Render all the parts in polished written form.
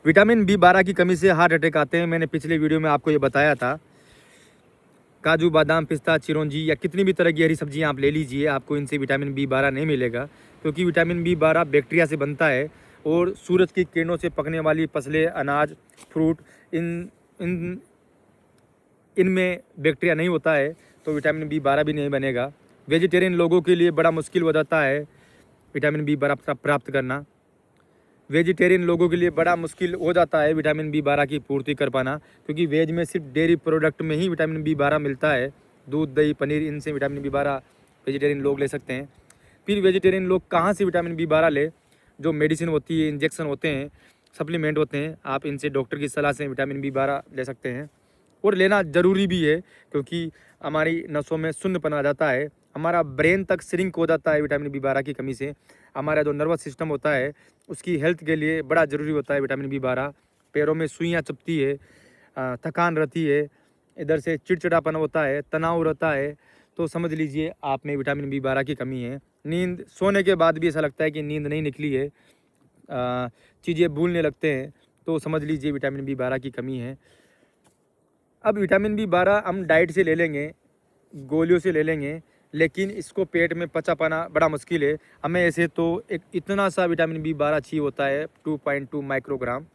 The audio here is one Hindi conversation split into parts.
विटामिन B12 की कमी से हार्ट अटैक आते हैं। मैंने पिछले वीडियो में आपको ये बताया था। काजू, बादाम, पिस्ता, चिरौंजी या कितनी भी तरह की हरी सब्जियां आप ले लीजिए, आपको इनसे विटामिन B12 नहीं मिलेगा, क्योंकि विटामिन B12 बैक्टीरिया से बनता है और सूरज की किरणों से पकने वाली फसलें, अनाज, फ्रूट, इन इन इनमें बैक्टीरिया नहीं होता है, तो विटामिन B12 भी नहीं बनेगा। वेजिटेरियन लोगों के लिए बड़ा मुश्किल हो जाता है विटामिन B12 प्राप्त करना। वेजिटेरियन लोगों के लिए बड़ा मुश्किल हो जाता है विटामिन B12 की पूर्ति कर पाना, क्योंकि वेज में सिर्फ डेयरी प्रोडक्ट में ही विटामिन B12 मिलता है। दूध, दही, पनीर, इनसे विटामिन B12 वेजिटेरियन लोग ले सकते हैं। फिर वेजिटेरियन लोग कहाँ से विटामिन B12 ले? जो मेडिसिन होती है, इंजेक्शन होते हैं, सप्लीमेंट होते हैं, आप इनसे डॉक्टर की सलाह से विटामिन B12 ले सकते हैं। और लेना ज़रूरी भी है, क्योंकि हमारी नसों में शून्यपन आ जाता है, हमारा ब्रेन तक श्रिंक हो जाता है विटामिन B12 की कमी से। हमारा जो नर्वस सिस्टम होता है उसकी हेल्थ के लिए बड़ा ज़रूरी होता है विटामिन B12। पैरों में सुइयाँ चुभती है, थकान रहती है, इधर से चिड़चिड़ापन होता है, तनाव रहता है, तो समझ लीजिए आप में विटामिन B12 की कमी है। नींद, सोने के बाद भी ऐसा लगता है कि नींद नहीं निकली है, चीज़ें भूलने लगते हैं, तो समझ लीजिए विटामिन B12 की कमी है। अब विटामिन B12 हम डाइट से ले लेंगे, गोलियों से ले लेंगे, लेकिन इसको पेट में पचा पाना बड़ा मुश्किल है। हमें ऐसे तो एक इतना सा विटामिन B12 चाहिए होता है, 2.2 माइक्रोग्राम।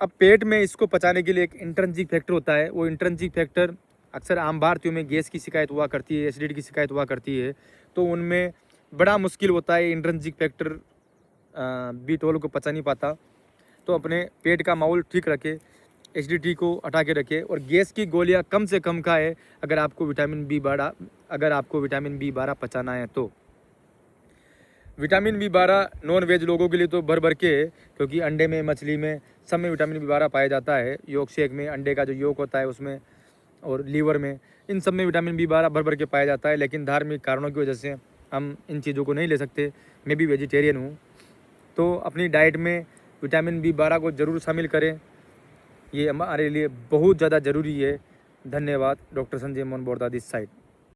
अब पेट में इसको पचाने के लिए एक इंट्रिंसिक फैक्टर होता है। वो इंट्रिंसिक फैक्टर अक्सर आम भारतीयों में गैस की शिकायत हुआ करती है, एसिडिटी की शिकायत हुआ करती है, तो उनमें बड़ा मुश्किल होता है। इंट्रिंसिक फैक्टर B12 को पचा नहीं पाता। तो अपने पेट का माहौल ठीक रखे, एसिडिटी को हटा के रखे और गैस की गोलियां कम से कम खाए, अगर आपको विटामिन B12 पचाना है तो। विटामिन B12 नॉन वेज लोगों के लिए तो भर भर के है, क्योंकि अंडे में, मछली में, सब में विटामिन B12 पाया जाता है। योग शेक में अंडे का जो योग होता है उसमें, और लीवर में, इन सब में विटामिन B12 भर भर के पाया जाता है। लेकिन धार्मिक कारणों की वजह से हम इन चीज़ों को नहीं ले सकते। मैं भी वेजिटेरियन हूँ, तो अपनी डाइट में विटामिन B12 को ज़रूर शामिल करें, ये हमारे लिए बहुत ज़्यादा ज़रूरी है। धन्यवाद। Doctor Sanjay Mohan Borda this side.